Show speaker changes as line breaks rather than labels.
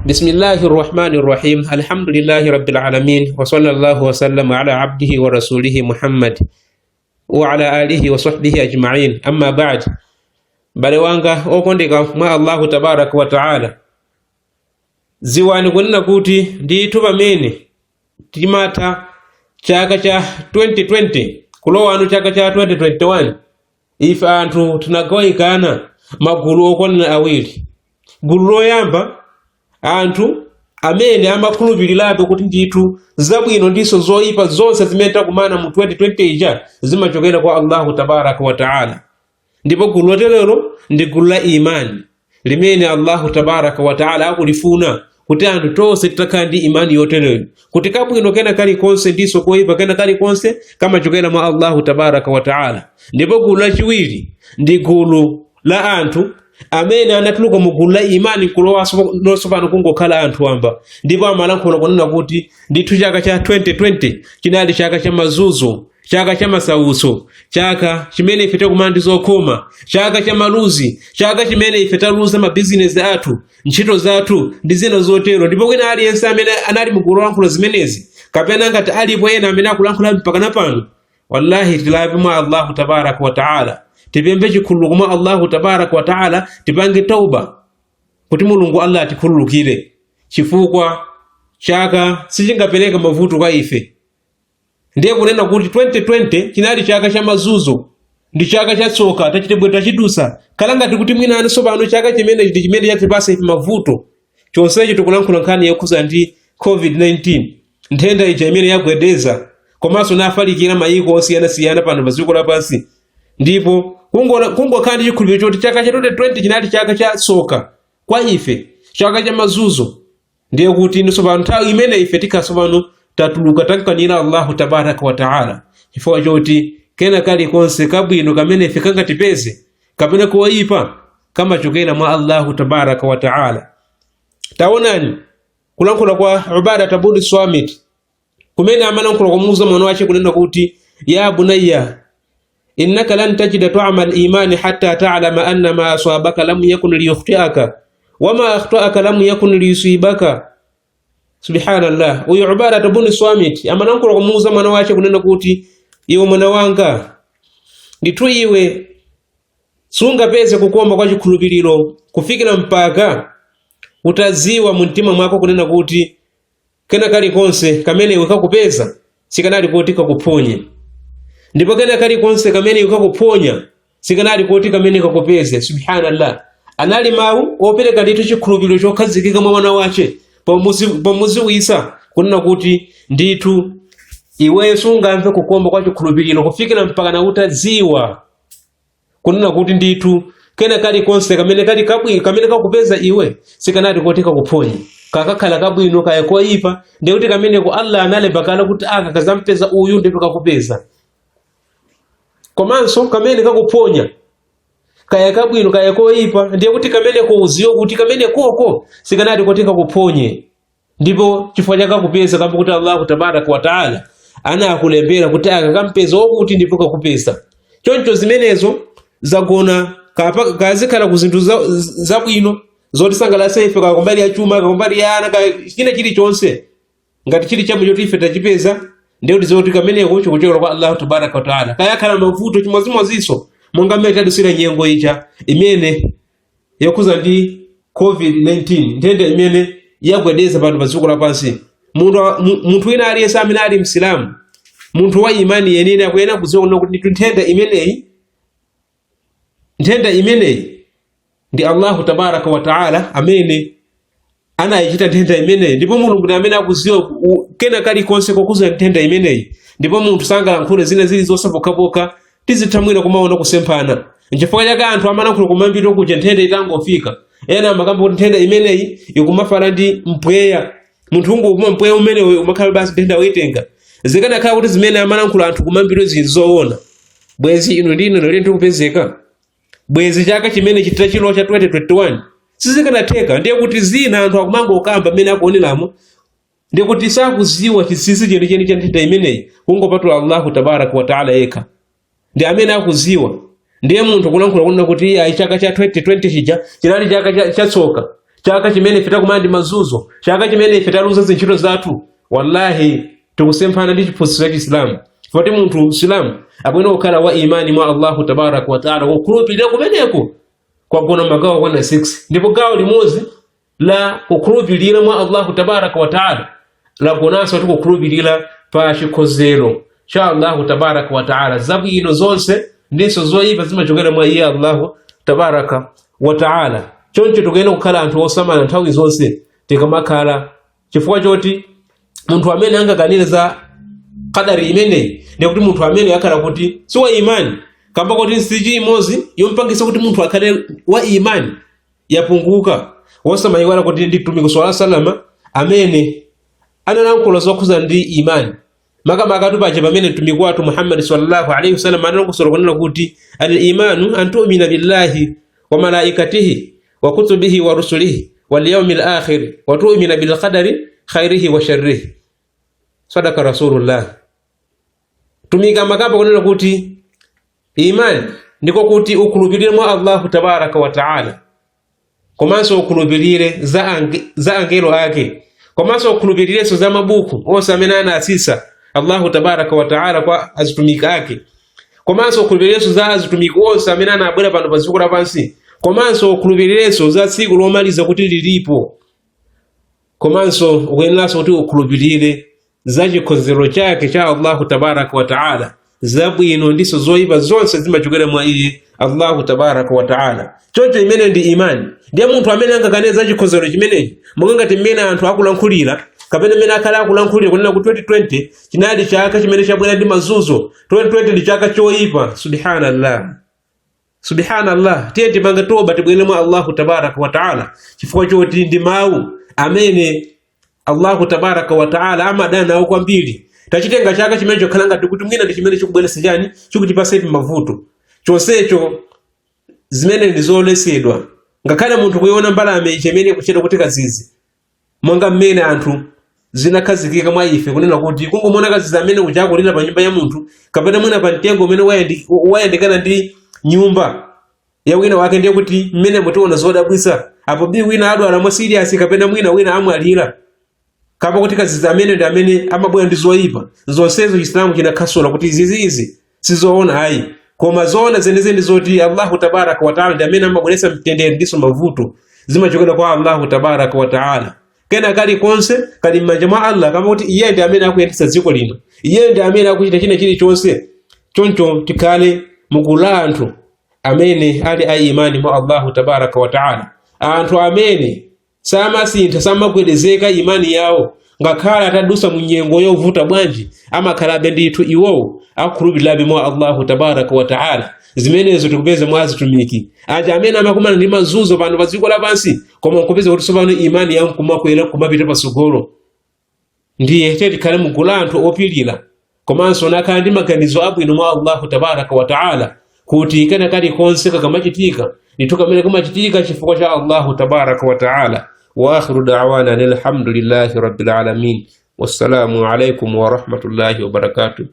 بسم الله الرحمن الرحيم الحمد لله رب العالمين وصلى الله وسلم على عبده ورسوله محمد وعلى آله وصحبه أجمعين أما بعد balewanga okondeka mwa Allahu tabaraka wa taala ziwani kunena kuti ndithu pamene timata chaka cha 2020 kulowano chaka cha 2021 ife anthu tinagawikana magulu okwanira awiri. Gulu loyamba anthu amene amakhulupirirabe kuti ndithu zabwino ndiso zoyipa zonse zimene takumana mu 2020 ija zimachokera kwa Allahu tabaraka wa taala. Ndipo gulu lotelero ndi gulu la imani limene Allahu tabaraka wa taala akulifuna kuti anthu tonse titakhala ndi imani yotelero, kuti kabwino kena kalikonse ndiso koyipa kena kalikonse kamachokera mwa Allahu tabaraka wa taala. Ndipo gulu lachiwiri ndi gulu la anthu amene anatuluka mu gulu la imani kulowanso pano kungokhala anthu amba. Ndipo amalankhula kunena kuti ndithu chaka cha 2020 chinali chaka cha mazunzo, chaka cha masautso, chaka chimene ife takumana ndi zokhoma, chaka cha maluzi, chaka chimene ife taluza mabizinesi athu, ntchito zathu ndi zina zotero. Ndipo kwina aliyense amene anali mu gulu lolankhula zimenezi kapena ngati alipo ena amene akulankhula mpaka pano, wallahi tilape mwa Allahu tabaraka wa taala, tipembe chikhululuko mwa Allahu tabaraka wa taala, tipange tauba kuti Mulungu Allah atikhululukire, chifukwa chaka sichingapereka mavuto kwa ife. Ndiye kunena kuti 2020 chinali chaka cha mazunzo, ndi chaka cha tsoka tachitebwe tachidusa kalangati kuti mwina anso pano chaka chimene chimene chatipasa ife mavuto. Chonsechi tikulankhula nkhani yokhuza ndi COVID-19, nthenda ija imene yagwedeza komanso nafalikira mayiko osiyanasiyana pano pa dziko lapansi. Ndipo kungokhala ndi chikhulupiriro choti chaka cha 2020 chinali chaka cha tsoka kwa ife, chaka cha mazunzo. Ndiye kuti inso pano nthawi imene ife tikhaso pano tatuluka takanira Allahu tabaraka wa taala, chifukwa choti kena kalikonse kabwino kamene ife kangatipeze kapena koyipa kamachokera mwa Allahu tabaraka wa taala. Taonani kulankhula kwa Ubada ibn Swamit kumene amalankhula kumuuza mwana wace kunena kuti ya bunayya innaka lan tajida ta'ama al-imani hatta ta'lama anna ma asabaka lam yakun liyukhti'aka wa ma akhta'aka lam yakun liyusibaka. Subhanallah. Uyu Ubada ibn Swamit amalankhula kumuuza mwana wace kunena kuti iwe mwana wanga, ndithu iwe sungapeze kukoma kwa chikhulupiriro kufikira mpaka utaziwa mu mtima mwako kunena kuti kena kalikonse kamene iwe kakupeza sikanali kuti kakuphonye, ndipo kena kalikonse kamene iwe kakuponya sikanali kuti kamene kakupeze. Subhanallah. Anali mawu opereka ndithu chikhulupiriro chokhazikika mwa mwana wace pomuziwisa kunena kuti ndithu iwe sungamve kukoma kwa chikhulupiriro kufikira mpaka na utaziwa kunena kuti ndithu kena kalikonse kamene kali kabwino kamene kakupeza iwe sikanali kuti kakuphonye, kakakhala kabwino kaya koyipa ndiye kuti kamene ku Allah analembakana kuti aka kazampeza uyu ndipo kakupeza. Komanso kamene kakuphonya kaya kabwino kaya koyipa ndiye kuti kamene kuuziwa kuti kamene koko sikanali kuti kakuphonye, ndipo chifukwa chake kakupeza kamba kuti Allahu tabaraka wa taala ana akulembera kuti aka kampeza okuti ndipo kakupeza. Choncho zimenezo zagona kazikhala ku zinthu zabwino zotisangalatsa ife, kakumbali ya chuma, kakumbali ya ana, china chilichonse ngati chili chabwino choti ife tachipeza ndiye kuti zoti kameneko chikuchokera kwa Allahu tabaraka wa taala. Kayakhala mavuto chimozimozinso monga mmene tadusira nyengo ija imene yakhuza ndi COVID-19, nthenda imene yagwedeza pano pa dziko lapansi. Munthu wina aliyense amene ali Msilamu, munthu wa imani yenene akuyenera kudziwa kuti nthenda imeneyi ndi Allahu tabaraka wa taala amene anayichita nthenda imeneyi, ndipo Mulungu ndi amene akudziwa kena kalikonse kokhuza nthenda imeneyi. Ndipo munthu sangalankhule zina zili zosapokapoka tizithamwira kumaona kusemphana. Nchifukwa chake anthu amalankhula kumambiri okuja nthenda itangofika ena amakamba kuti nthenda imeneyi ikumafana ndi mpweya, munthu ungokuma mpweya umeneyo umakhala basi nthenda woyitenga. Zikanakhala kuti zimene amalankhula anthu kumambiri zinzoona, bwezi ino ndino lero tikupezeka bwezi chaka chimene chitira chilo cha 2021 sizikanatheka. Ndiye kuti zina anthu akumangokamba amene akuoneramo ndiye kuti sakuziwa chinsinsi chenicheni cha nthenda imeneyi kungopatula Allahu tabaraka wa taala yekha ndi amene akuziwa. Ndiye munthu kulankhula kunena kuti chaka cha 2020 chija chinali chaka cha tsoka, chaka chimene ife takumana ndi mazunzo, chaka chimene ife taluza zintchito zathu, wallahi tikusemphana ndi chiphunzitso cha Islamu. Foti munthu Islamu akuyenera kukhala wa imani mwa Allahu tabaraka wa taala, kukhulupirira kumeneko kwagona magawo okwana 6, ndipo gawo limodzi la kukhulupirira mwa Allahu tabaraka wa taala lagonanso kuti kukhulupirira pa chikhozero cha Allahu tabaraka wa taala. Zabwino zonse ndiso zoyipa zimachokera mwa iye Allahu tabaraka wa taala. Choncho tikuyenera kukhala anthu osamala nthawi zonse tikamakhala, chifukwa choti munthu amene angakanire za kadari imeneyi ndi kuti munthu amene akhala kuti si wa imani, kamba kuti nsiji imodzi yompangisa kuti munthu akhale wa imani yapunguka. Wosamayiwala kuti ndi mtumiki sallallahu alaihi wasallam amene analankhula zokhuza ndi imani, makamaka tupache pamene mtumiki wathu Muhammad sallallahu alaihi wasallam analankhula kuti al-imanu an tu'mina billahi wa malaikatihi wa kutubihi wa rusulihi wal yawmil akhir wa tu'mina bil qadari khairihi wa sharrihi. Sadaka Rasulullah. Tumika makapa kunena kuti imani ndiko kuti ukhulupirire mwa Allahu tabaraka wa taala, komanso ukhulupirire za angelo ake, komanso ukhulupirirenso za mabuku onse amene anasisa Allahu tabaraka wa taala kwa azitumiki ake, komanso ukhulupirirenso za azitumiki onse amene anabwera pano pa dziko lapansi, komanso ukhulupirirenso za tsiku lomaliza kuti lilipo, komanso ukuyeneranso kuti ukhulupirire za chikhozero chake cha Allahu tabaraka wa taala. Zabwino ndiso zoyipa zonse zimachokera mwa iye Allahu tabaraka wa taala. Choncho imene ndi imani. Ndiye munthu amene angakane za chikhozero chimenechi, mungangati mmene anthu akulankhulira kapena mmene akhala akulankhulira kunena kuti 2020 chinali chaka chimene chabwera ndi mazunzo, 2020 ndi chaka choyipa. Subhanallah, subhanallah. Tiye tipanga toba tibwere mwa Allahu tabaraka wa taala, chifukwa choti ndi mawu amene Allahu tabaraka wa taala amadana nawo kwambiri. Tachitenga chaka chimene chokhala ngati kuti mwina ndi chimene chikubweretsa chani, chikutipasa ife mavuto. Chonsecho zimene ndi zoletsedwa, ngakhale munthu kuiona mbalame chimene kuchita kuti kazizi, monga mmene anthu zinakhazikika mwa ife kunena kuti kungomona kazizi amene kuchakulira pa nyumba ya munthu kapena mwina pa mtengo umene wayandikana ndi nyumba ya wina wake, ndiye kuti mmene mutiona zodabwitsa apo bi wina adwala mwa serious kapena mwina wina amwalira, kamba kuti kazizi amene ndi amene amabwera ndi zoyipa. Zonsezo Islamu chinakhasula kuti izi sizoona ayi, koma zoona zenizeni zoti Allahu tabaraka wa taala ndi amene amabweretsa mtendere ndiso mavuto zimachokera kwa Allahu tabaraka wa taala. Kena kali konse kali m'manja mwa Allah, kamba kuti iye ndi amene akuyendetsa dziko lino, iye ndi amene akuchita china chilichonse. Choncho tikhale mukula anthu amene ali ayi imani mwa Allahu tabaraka wa taala, anthu amene samasintha samagwedezeka imani yawo, ngakhala atadusa mu nyengo yovuta bwanji amakhalabe ndithu iwowo akukhulupirirabe mwa Allahu tabaraka wa taala. Zimenezo tikupeza mwa azitumiki aja amene amakumana ndi mazunzo pano pa dziko lapansi, koma nkupeza kuti tsopano imani yawo kumakwera kumapita patsogolo. Ndiye tikhale mugulu anthu opirira, komanso nakhala ndi maganizo abwino mwa Allahu tabaraka wa taala, kuti kana kali konse kakamachitika ndithu kamene kumachitika chifukwa cha Allahu tabaraka wa taala. Wa akhiru da'wana alhamdulillahi rabbil alamin. Wassalamu alaikum wa rahmatullahi wa barakatuh.